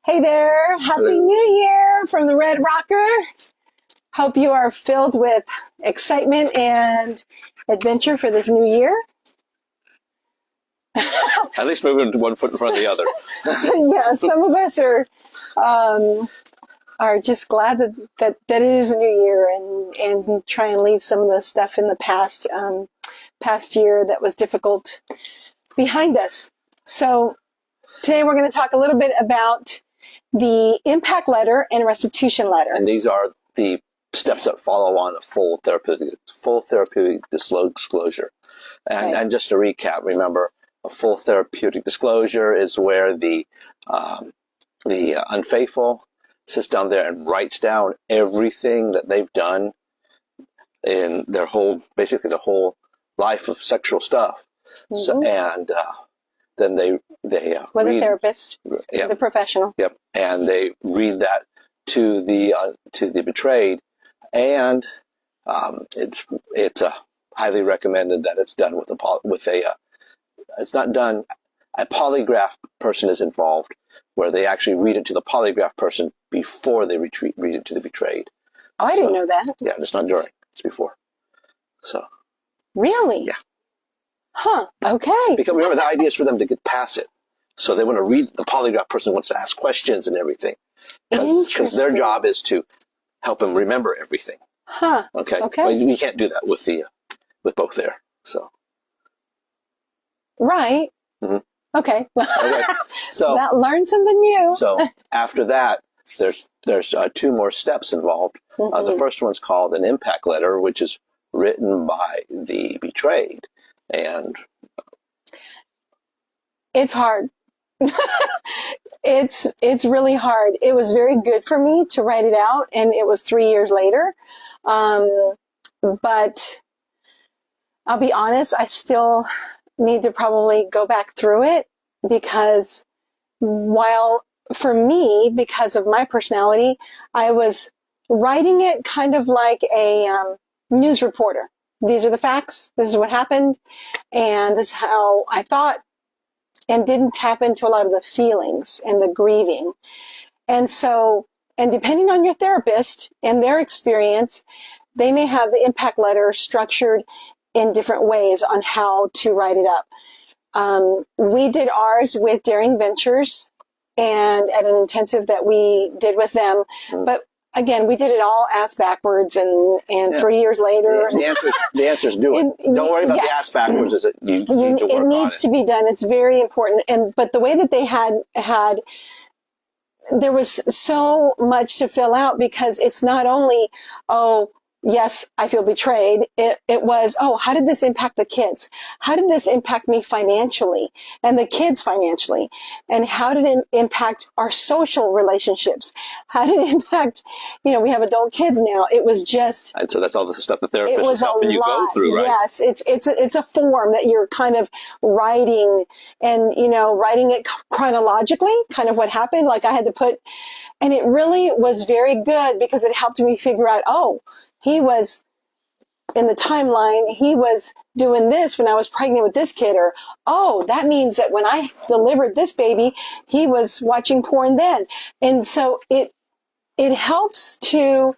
Hey there, Happy New Year from the Red Rocker. Hope you are filled with excitement and adventure for this new year. At least moving one foot in front of the other. Yeah, some of us are just glad that it is a new year and try and leave some of the stuff in the past year that was difficult behind us. So today we're going to talk a little bit about the impact letter and restitution letter. And these are the steps that follow on a full therapeutic disclosure. And just to recap, remember, a full therapeutic disclosure is where the unfaithful sits down there and writes down everything that they've done in their basically the whole life of sexual stuff. Mm-hmm. So, and then they with a therapist, with a professional. Yep, and they read that to the betrayed, and it's highly recommended that it's done with a it's not done. A polygraph person is involved, where they actually read it to the polygraph person before they read it to the betrayed. Oh, I didn't know that. Yeah, it's not during; it's before. So. Really? Yeah. Huh. Okay. Because remember, the idea is for them to get past it. So they want to read, the polygraph person wants to ask questions and everything. Because their job is to help them remember everything. Huh. Okay. Okay. Well, you can't do that with both there. So. Right. Mm-hmm. Okay. Okay. So. Learn something new. So after that, there's two more steps involved. Mm-hmm. The first one's called an impact letter, which is written by the betrayed. And it's hard. It's really hard. It was very good for me to write it out, and it was 3 years later. But I'll be honest, I still need to probably go back through it, because while for me, because of my personality, I was writing it kind of like a news reporter. These are the facts. This is what happened. And this is how I thought, and didn't tap into a lot of the feelings and the grieving. And so, and depending on your therapist and their experience, they may have the impact letter structured in different ways on how to write it up. We did ours with Daring Ventures and at an intensive that we did with them. But again, we did it all ass backwards, and 3 years later. The answer's do it. Don't worry about the ass backwards. Is it? You need to work on it. It needs to be done. It's very important. But the way that they had, there was so much to fill out, because it's not only, oh, yes, I feel betrayed. It was, oh, how did this impact the kids? How did this impact me financially and the kids financially? And how did it impact our social relationships? How did it impact, we have adult kids now. It was just. And so that's all the stuff the therapist is helping you go through, right? Yes, it's a form that you're kind of writing, and, writing it chronologically, kind of what happened. Like I had to put, and it really was very good, because it helped me figure out, oh, he was, in the timeline, he was doing this when I was pregnant with this kid, or, oh, that means that when I delivered this baby, he was watching porn then. And so it helps to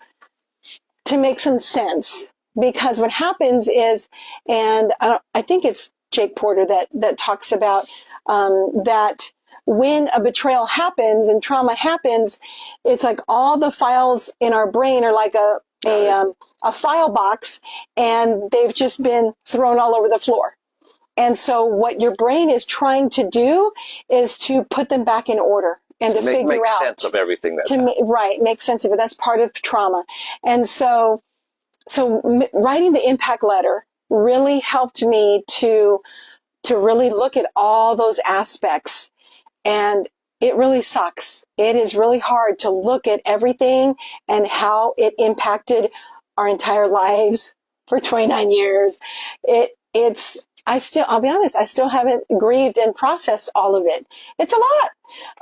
make some sense, because what happens is, and I think it's Jake Porter that talks about that when a betrayal happens and trauma happens, it's like all the files in our brain are like a file box, and they've just been thrown all over the floor. And so what your brain is trying to do is to put them back in order and to figure out. Make sense of everything that's right, make sense of it. That's part of trauma. And so writing the impact letter really helped me to really look at all those aspects. And it really sucks. It is really hard to look at everything and how it impacted our entire lives for 29 years. I'll be honest, I still haven't grieved and processed all of it. It's a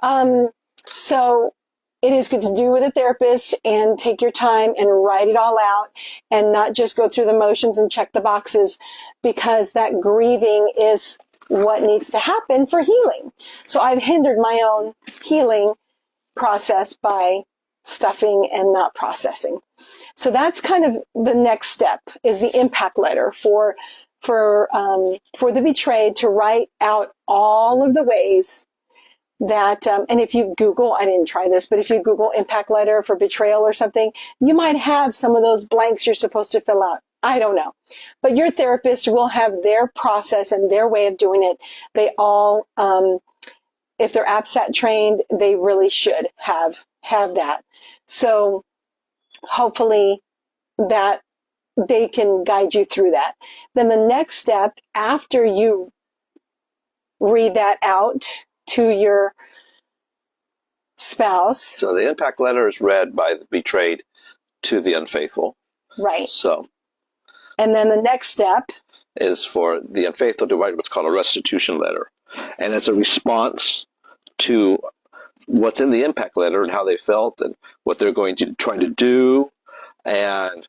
lot. So it is good to do with a therapist and take your time and write it all out, and not just go through the motions and check the boxes, because that grieving is what needs to happen for healing. So I've hindered my own healing process by stuffing and not processing. So that's kind of the next step, is the impact letter for the betrayed, to write out all of the ways that, and if you Google, I didn't try this, but if you Google impact letter for betrayal or something, you might have some of those blanks you're supposed to fill out. I don't know. But your therapist will have their process and their way of doing it. They all, if they're APSAT trained, they really should have that. So hopefully that they can guide you through that. Then the next step, after you read that out to your spouse. So the impact letter is read by the betrayed to the unfaithful. Right. So. And then the next step is for the unfaithful to write what's called a restitution letter. And it's a response to what's in the impact letter and how they felt and what they're going to try to do. And,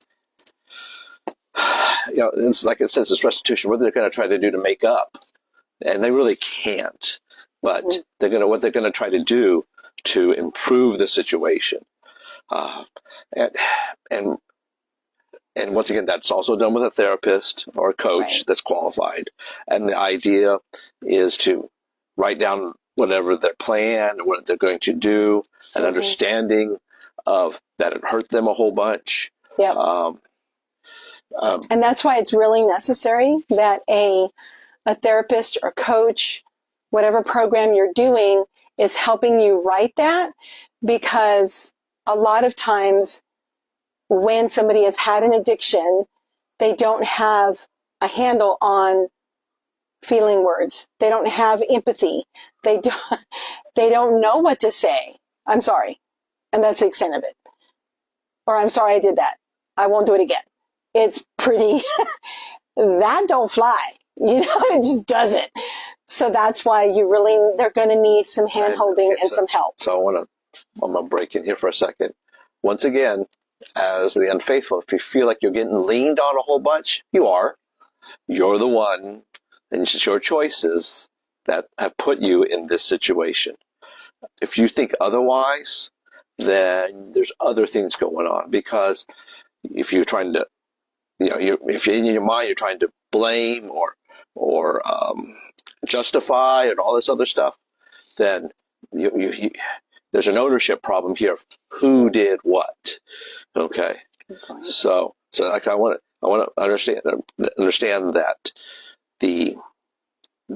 it's like it says, it's restitution, what they're going to try to do to make up. And they really can't. But what they're going to try to do to improve the situation. And once again, that's also done with a therapist or a coach that's qualified. And the idea is to write down whatever their plan, what they're going to do, an understanding of that it hurt them a whole bunch. Yeah. And that's why it's really necessary that a therapist or coach, whatever program you're doing, is helping you write that, because a lot of times when somebody has had an addiction, they don't have a handle on feeling words. They don't have empathy. They don't know what to say. I'm sorry. And that's the extent of it. Or I'm sorry I did that. I won't do it again. It's pretty, that don't fly. It just doesn't. So that's why they're going to need some hand holding and some help. So I'm going to break in here for a second. Once again, as the unfaithful, if you feel like you're getting leaned on a whole bunch, you are. You're the one, and it's your choices that have put you in this situation. If you think otherwise, then there's other things going on. Because if you're trying to, if in your mind you're trying to blame or justify and all this other stuff, then there's an ownership problem here of who did what. Okay. So like I want to understand that the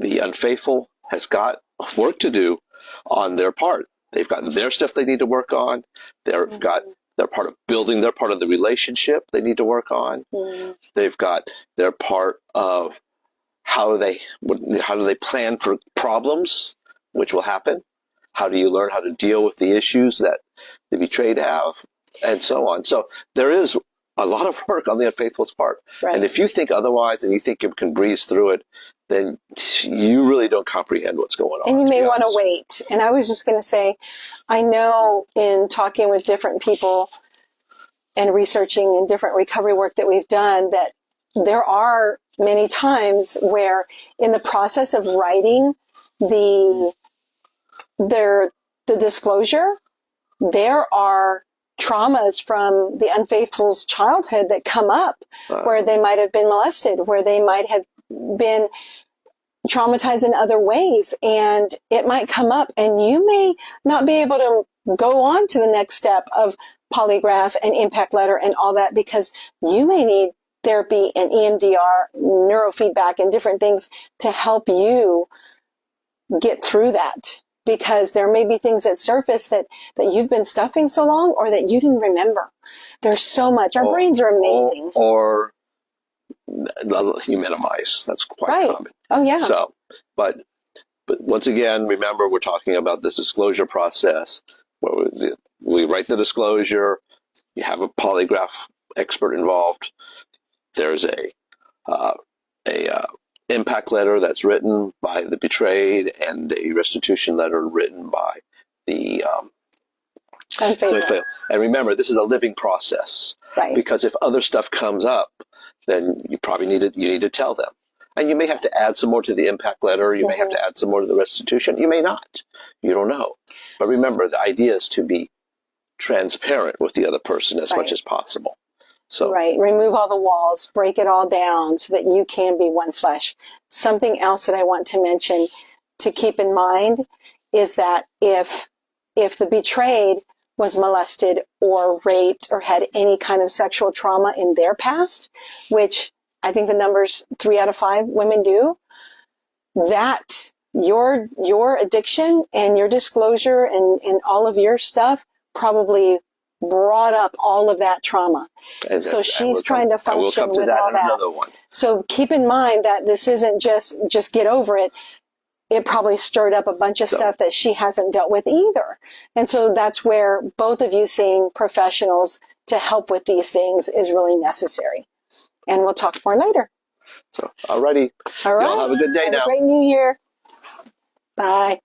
unfaithful has got work to do on their part. They've got their stuff they need to work on. They're part of building their part of the relationship they need to work on. They've got their part of how do they plan for problems, which will happen. How do you learn how to deal with the issues that the betrayed have, and so on. So there is a lot of work on the unfaithful's part. Right. And if you think otherwise and you think you can breeze through it, then you really don't comprehend what's going on. And you may want to wait. And I was just going to say, I know in talking with different people and researching in different recovery work that we've done, that there are many times where in the process of writing the disclosure, there are traumas from the unfaithful's childhood that come up, where they might have been molested, where they might have been traumatized in other ways, and it might come up, and you may not be able to go on to the next step of polygraph and impact letter and all that, because you may need therapy and EMDR, neurofeedback, and different things to help you get through that. Because there may be things that surface that you've been stuffing so long, or that you didn't remember. There's so much. Our brains are amazing. Or you minimize. That's quite common. Oh, yeah. So, but once again, remember, we're talking about this disclosure process where we write the disclosure. You have a polygraph expert involved. There's a impact letter that's written by the betrayed, and a restitution letter written by the unfaithful. And remember, this is a living process. Right. Because if other stuff comes up, then you probably need to tell them. And you may have to add some more to the impact letter. You may have to add some more to the restitution. You may not. You don't know. But remember, the idea is to be transparent with the other person as much as possible. So right. Remove all the walls, break it all down so that you can be one flesh. Something else that I want to mention to keep in mind is that if the betrayed was molested or raped or had any kind of sexual trauma in their past, which I think the number's 3 out of 5 women do, that your addiction and your disclosure and all of your stuff probably brought up all of that trauma. So she's trying to function with all that. So keep in mind that this isn't just get over it. It probably stirred up a bunch of stuff that she hasn't dealt with either. And so that's where both of you seeing professionals to help with these things is really necessary. And we'll talk more later. So, alrighty. All right. Y'all have a good day now. Have a great New Year. Bye.